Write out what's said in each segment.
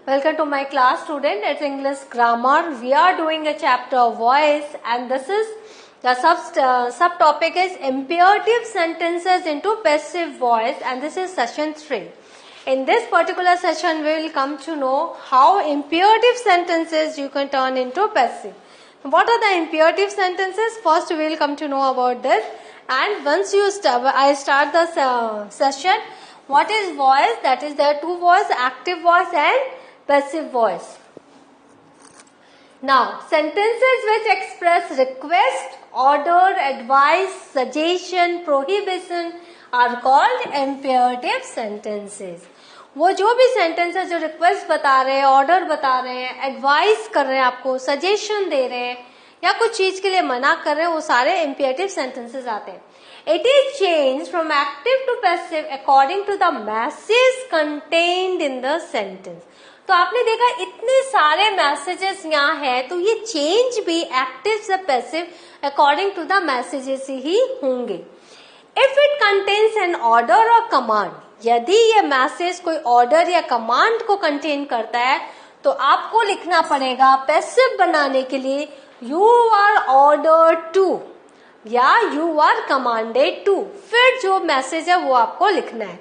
Welcome to my class, student. It's English grammar. We are doing a chapter of voice, and this is the subtopic is imperative sentences into passive voice, and this is session 3. In this particular session, we will come to know how imperative sentences you can turn into passive. What are the imperative sentences? First, we will come to know about this, and once I start the session. What is voice? That is, there are two voices, active voice and passive voice. Now, sentences which express request, order, advice, suggestion, prohibition are called imperative sentences. वो जो भी sentence है जो request बता रहे हैं, order बता रहे हैं, एडवाइस कर रहे हैं, आपको सजेशन दे रहे हैं या कुछ चीज के लिए मना कर रहे हैं, वो सारे imperative sentences आते हैं. It is changed from active to passive according to the message contained in the sentence. तो आपने देखा इतने सारे मैसेजेस यहाँ है, तो ये चेंज भी एक्टिव से passive according to the messages ही होंगे. If it contains an order और कमांड, यदि ये मैसेज कोई ऑर्डर या कमांड को कंटेन करता है तो आपको लिखना पड़ेगा पैसिव बनाने के लिए यू आर ऑर्डर्ड टू या यू आर कमांडेड टू. फिर जो मैसेज है वो आपको लिखना है.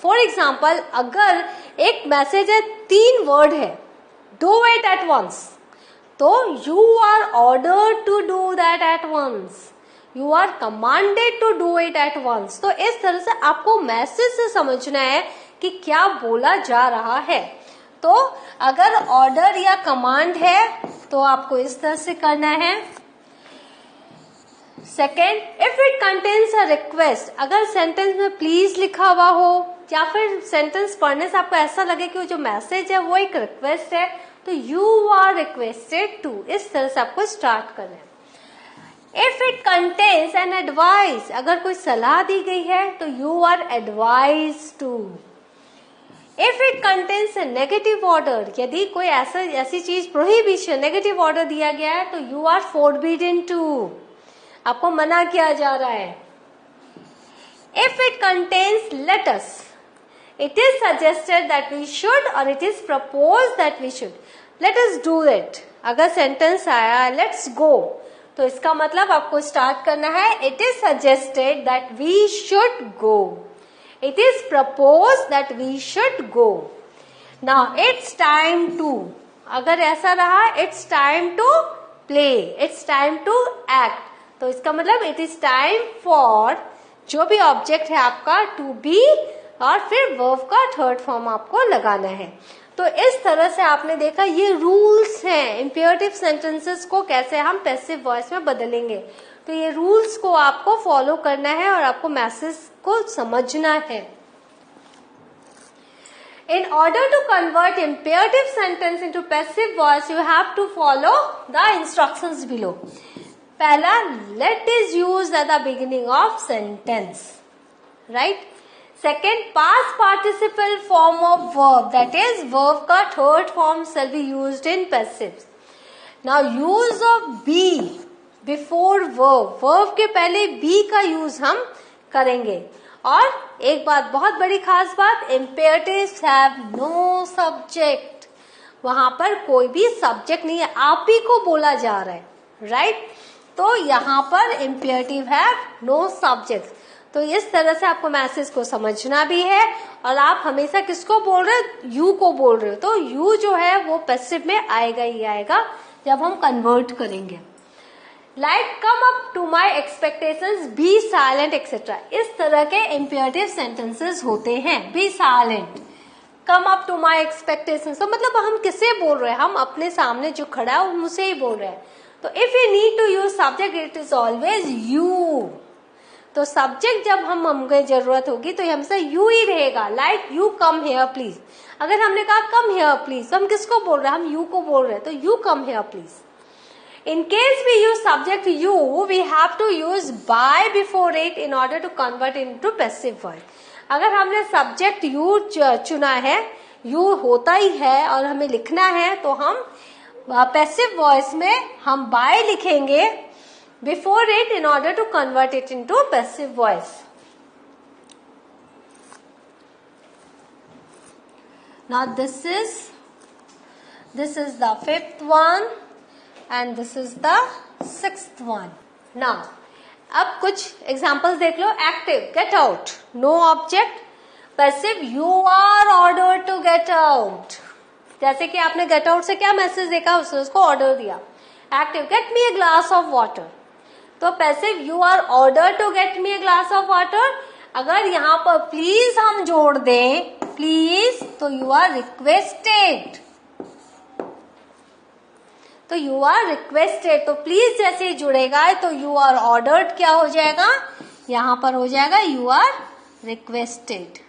फॉर एग्जाम्पल, अगर एक मैसेज है 3 वर्ड है, डू इट एट वंस, तो you are ordered to do that at once, you are commanded to do it at once. तो इस तरह से आपको मैसेज से समझना है कि क्या बोला जा रहा है. तो अगर ऑर्डर या कमांड है तो आपको इस तरह से करना है. Second, if it contains a request, अगर सेंटेंस में प्लीज लिखा हुआ हो या फिर सेंटेंस पढ़ने से आपको ऐसा लगे कि वो जो मैसेज है वो एक रिक्वेस्ट है, तो यू आर रिक्वेस्टेड टू, इस तरह से आपको स्टार्ट करना है. If it contains an advice, अगर कोई सलाह दी गई है तो you are advise to. If it contains a negative order, यदि कोई ऐसी चीज प्रोहिबिशन नेगेटिव ऑर्डर दिया गया है तो यू आर फोरबिडन टू, आपको मना किया जा रहा है. If it contains let us, it is suggested that we should or it is propose that we should. Let us do it. अगर सेंटेंस आया लेट्स गो, तो इसका मतलब आपको स्टार्ट करना है it is suggested that we should go, it is propose that we should go. Now it's time to, अगर ऐसा रहा it's time to play, it's time to act, तो इसका मतलब इट इज टाइम फॉर जो भी ऑब्जेक्ट है आपका टू बी और फिर वर्ब का थर्ड फॉर्म आपको लगाना है. तो इस तरह से आपने देखा ये रूल्स हैं इंपेरेटिव सेंटेंसेस को कैसे हम पैसिव वॉइस में बदलेंगे. तो ये रूल्स को आपको फॉलो करना है और आपको मैसेज को समझना है. In order to convert imperative sentence into passive voice, you have to follow the instructions below. पहला, let is used at the beginning of sentence, right? Second, past participle form of verb, that is verb का third form shall be used in passive. Now use of be before verb, verb के पहले be का use हम करेंगे. और एक बात, बहुत बड़ी खास बात, imperatives have no subject, वहां पर कोई भी सब्जेक्ट नहीं है, आप ही को बोला जा रहा है, राइट? तो यहाँ पर imperative have no subject. तो इस तरह से आपको मैसेज को समझना भी है और आप हमेशा किसको बोल रहे हो, यू को बोल रहे हो, तो यू जो है वो पैसिव में आएगा ही आएगा जब हम कन्वर्ट करेंगे. Like come up to my expectations, be silent etcetera, इस तरह के imperative sentences होते हैं. Be silent, come up to my expectations, तो मतलब हम किसे बोल रहे हैं, हम अपने सामने जो खड़ा है उनसे ही बोल रहे हैं. तो if you need to use subject it is always you. तो सब्जेक्ट जब हमें जरूरत होगी तो हमसे यू ही रहेगा. Like you come here please, अगर हमने कहा कम हेयर प्लीज तो हम किसको बोल रहे हैं, हम यू को बोल रहे हैं, तो you come here please. In case we use subject you, we have to use by before it in order to convert into passive voice. अगर हमने subject you चुना है, you होता ही है और हमें लिखना है, तो हम passive voice में हम by लिखेंगे before it in order to convert it into passive voice. Now this is This is the fifth one and this is the sixth one. Now, अब कुछ examples देख लो. Active, get out, no object. Passive, you are ordered to get out. जैसे कि आपने get out से क्या message देखा, उसने उसको ऑर्डर दिया. Active, get me a glass of water. तो passive, you are ordered to get me a glass of water. अगर यहाँ पर प्लीज हम जोड़ दें, प्लीज, तो you are requested. तो you are requested, तो प्लीज जैसे ही जुड़ेगा तो you are ordered क्या हो जाएगा, यहाँ पर हो जाएगा you are requested.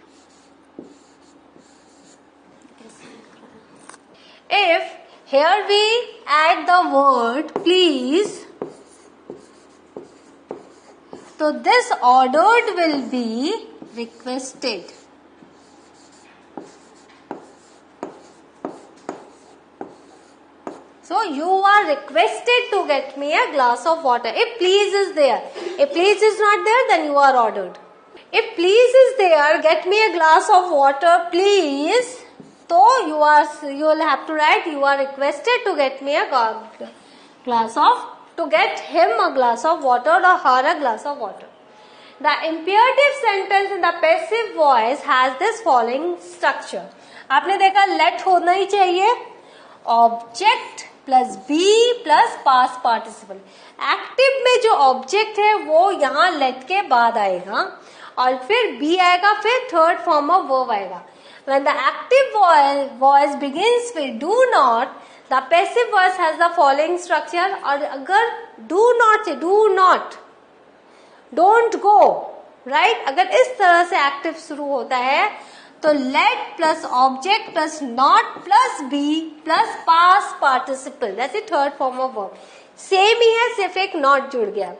If here we add the word please, so this ordered will be requested. So you are requested to get me a glass of water. If please is there, if please is not there, then you are ordered. If please is there, get me a glass of water, please. So you will have to write you are requested to get me a to get him a glass of water or her a glass of water. The imperative sentence in the passive voice has this following structure. आपने देखा let होना ही चाहिए, object plus be plus past participle. Active में जो object है वो यहाँ let के बाद आएगा और फिर be आएगा, फिर third form of verb आएगा. When the active voice begins with do not, the passive voice has the following structure. और अगर do not से do not, don't go, right? अगर इस तरह से active शुरू होता है तो let plus object plus not plus be plus past participle, that's the third form of verb. Same ही है, सिर्फ एक not जुड़ गया.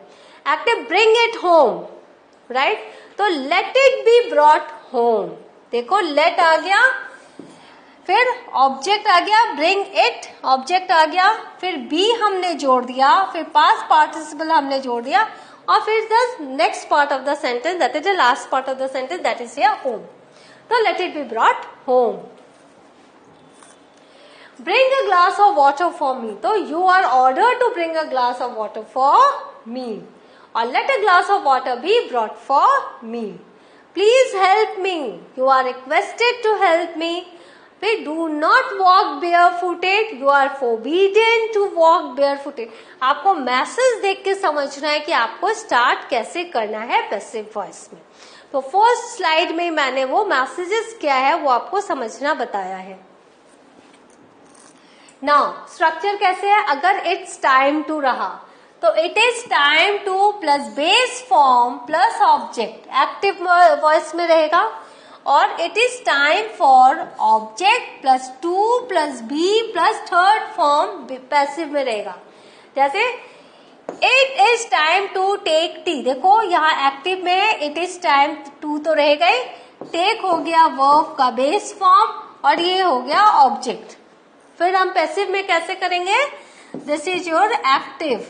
Active bring it home, right? तो let it be brought home. देखो let आ गया, फिर ऑब्जेक्ट आ गया, bring it ऑब्जेक्ट आ गया, फिर be हमने जोड़ दिया, फिर past participle हमने जोड़ दिया और फिर the next part of the sentence, that is the last part of the sentence, that is here home. So let it be brought home. Bring a glass of water for me. So you are ordered to bring a glass of water for me. Or let a glass of water be brought for me. Please help me. You are requested to help me. We do not walk barefooted. You are forbidden to walk barefooted. आपको message देख के समझना है कि आपको start कैसे करना है पैसिव वॉइस में. तो फर्स्ट स्लाइड में मैंने वो मैसेजेस क्या है वो आपको समझना बताया है. नाउ स्ट्रक्चर कैसे है, अगर इट्स टाइम टू रहा तो it is time to plus base form plus object active voice में रहेगा, और it is time for object plus to plus be plus third form passive में रहेगा. जैसे it is time to take tea, देखो यहाँ एक्टिव में it is time to तो रह गई, टेक हो गया वर्ब का बेस फॉर्म और ये हो गया ऑब्जेक्ट. फिर हम पैसिव में कैसे करेंगे, दिस इज योर एक्टिव.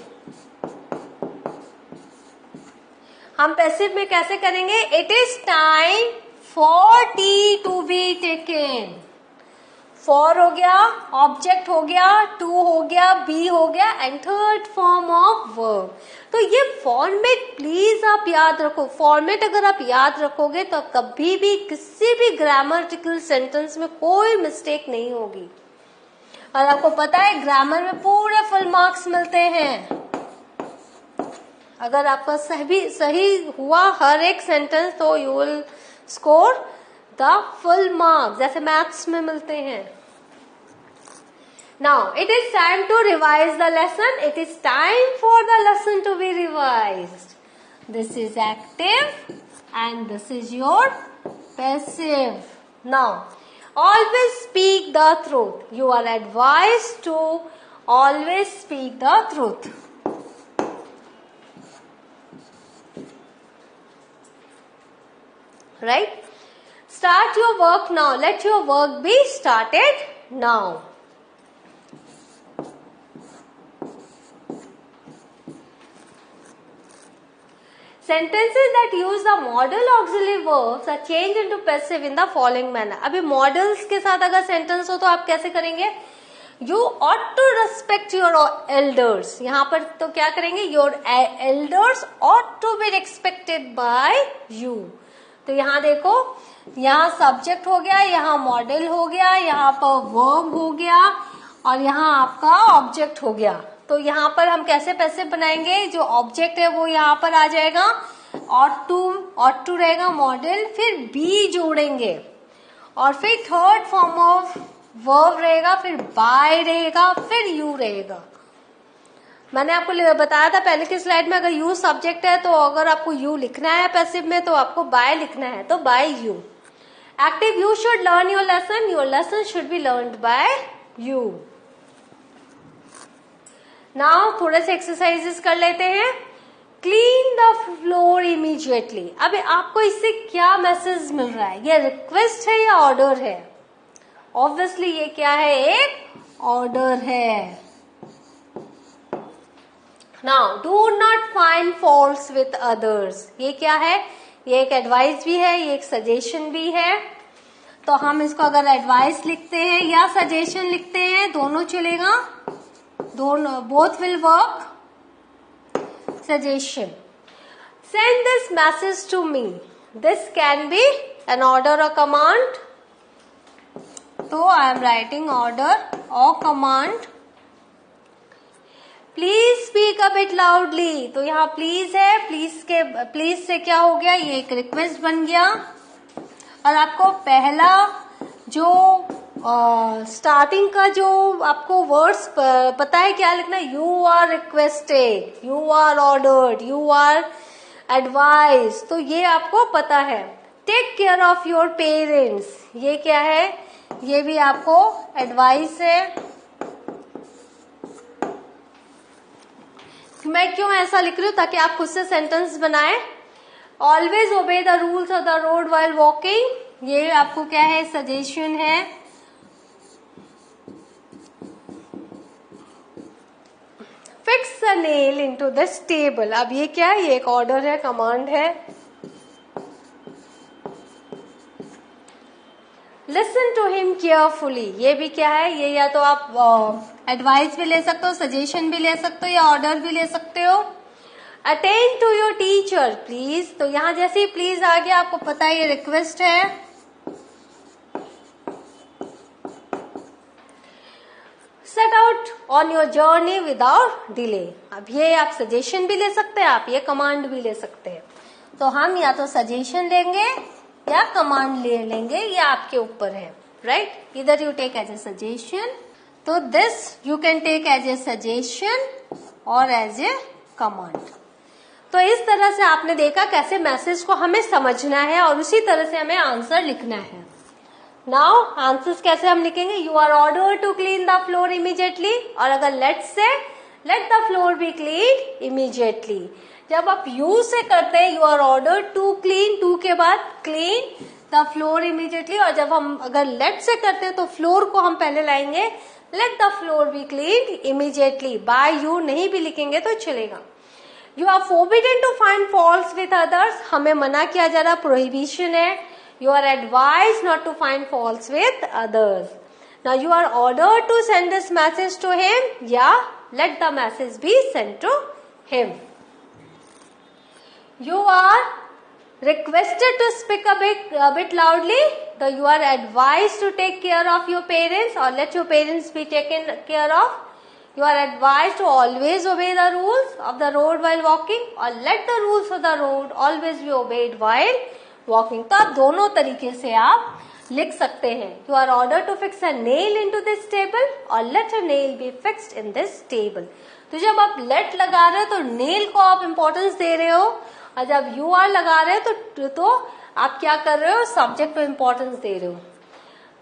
हम पैसिव में कैसे करेंगे, it is time for tea to be taken. For हो गया, ऑब्जेक्ट हो गया, टू हो गया, बी हो गया and third form of verb. तो ये फॉर्मेट प्लीज आप याद रखो. फॉर्मेट अगर आप याद रखोगे तो कभी भी किसी भी ग्रामटिकल सेंटेंस में कोई मिस्टेक नहीं होगी. और आपको पता है ग्रामर में पूरे फुल मार्क्स मिलते हैं अगर आपका सही हुआ हर एक सेंटेंस, तो you will score the full marks, जैसे मैथ्स में मिलते हैं. Now it is time to revise the lesson. It is time for the lesson to be revised. This is active and this is your passive. Now always speak the truth. You are advised to always speak the truth. Right? Start your work now. Let your work be started now. Sentences that use the modal auxiliary verbs are changed into passive in the following manner. अभी modals के साथ अगर sentence हो तो आप कैसे करेंगे, You ought to respect your elders. यहाँ पर तो क्या करेंगे? Your elders ought to be respected by you. तो यहाँ देखो, यहाँ सब्जेक्ट हो गया, यहाँ मॉडल हो गया, यहाँ पर वर्ब हो गया और यहाँ आपका ऑब्जेक्ट हो गया. तो यहाँ पर हम कैसे पैसिव बनाएंगे? जो ऑब्जेक्ट है वो यहाँ पर आ जाएगा, ought to रहेगा मॉडल, फिर बी जोड़ेंगे और फिर थर्ड फॉर्म ऑफ वर्ब रहेगा, फिर बाय रहेगा, फिर यू रहेगा. मैंने आपको बताया था पहले की स्लाइड में, अगर यू सब्जेक्ट है तो अगर आपको यू लिखना है पैसिव में तो आपको बाय लिखना है, तो by you. Active, you should learn your lesson should be learned by you. Now थोड़े से एक्सरसाइजेस कर लेते हैं. Clean the floor immediately. अब आपको इससे क्या मैसेज मिल रहा है? ये रिक्वेस्ट है या ऑर्डर है? ऑब्वियसली ये क्या है? एक ऑर्डर है. Now do not find faults with others. ये क्या है? ये एक एडवाइस भी है, ये एक सजेशन भी है. तो हम इसको अगर एडवाइस लिखते हैं या सजेशन लिखते हैं, दोनों चलेगा, दोनों, both will work. Suggestion. Send this message to me. This can be an order or command. So I am writing order or command. Please speak a bit loudly. तो यहाँ please है, please से क्या हो गया? ये एक रिक्वेस्ट बन गया. और आपको पहला जो स्टार्टिंग का जो आपको वर्ड्स पता है क्या लिखना है? You are requested, you are ordered, you are advice. तो ये आपको पता है. Take care of your parents, ये क्या है? ये भी आपको एडवाइस है. मैं क्यों ऐसा लिख रही हूँ? ताकि आप खुद से सेंटेंस बनाए. Always obey the rules of the road while walking, ये आपको क्या है? सजेशन है. Fix a nail into this table. अब ये क्या है? ये एक ऑर्डर है, कमांड है. लिसन टू हिम केयरफुली, ये भी क्या है? ये या तो आप एडवाइस भी ले सकते हो, सजेशन भी ले सकते हो, या ऑर्डर भी ले सकते हो. Attend to your teacher please. तो यहां जैसे ही प्लीज आ गया, आपको पता है ये रिक्वेस्ट है. Set out on your journey without delay. अब ये आप सजेशन भी ले सकते हैं, आप ये कमांड भी ले सकते हैं. तो हम या तो सजेशन लेंगे या कमांड ले लेंगे, ये आपके ऊपर है. राइट, इधर you take as a suggestion, तो this you can take as a suggestion or as a command. तो इस तरह से आपने देखा कैसे मैसेज को हमें समझना है और उसी तरह से हमें आंसर लिखना है. नाउ आंसर्स कैसे हम लिखेंगे? You are order to clean the floor immediately. और अगर लेट से, let the floor be clean immediately. जब आप यू से करते हैं, you are order to clean, to के बाद क्लीन द फ्लोर इमीडिएटली. और जब हम अगर लेट से करते हैं तो फ्लोर को हम पहले लाएंगे, let the floor be clean immediately. By you नहीं भी लिखेंगे तो चलेगा. You are forbidden to find faults with others, हमें मना किया जा रहा, प्रोहिबिशन है. You are advised not to find faults with others. Now you are ordered to send this message to him. Yeah, let the message be sent to him. You are requested to speak a bit loudly. So you are advised to take care of your parents or let your parents be taken care of. You are advised to always obey the rules of the road while walking or let the rules of the road always be obeyed while walking. तो आप दोनों तरीके से आप लिख सकते हैं. You are order to fix a nail into this table or let a nail be fixed in this table. तो जब आप लेट लगा रहे हो तो नेल को आप इंपॉर्टेंस दे रहे हो, और जब यू आर लगा रहे हो तो आप क्या कर रहे हो? सब्जेक्ट को इंपॉर्टेंस दे रहे हो.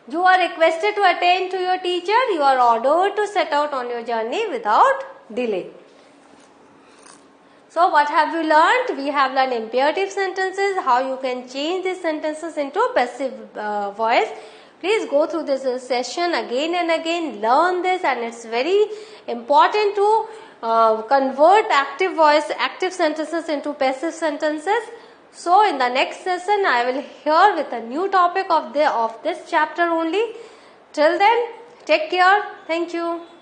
You are requested to attend to your teacher. You are order to set out on your journey without delay. So what have we learned? We have learned imperative sentences, how you can change these sentences into passive voice. Please go through this session again and again, learn this, and it's very important to convert active sentences into passive sentences. So in the next session, I will hear with a new topic of this chapter only. Till then, Take care. Thank you.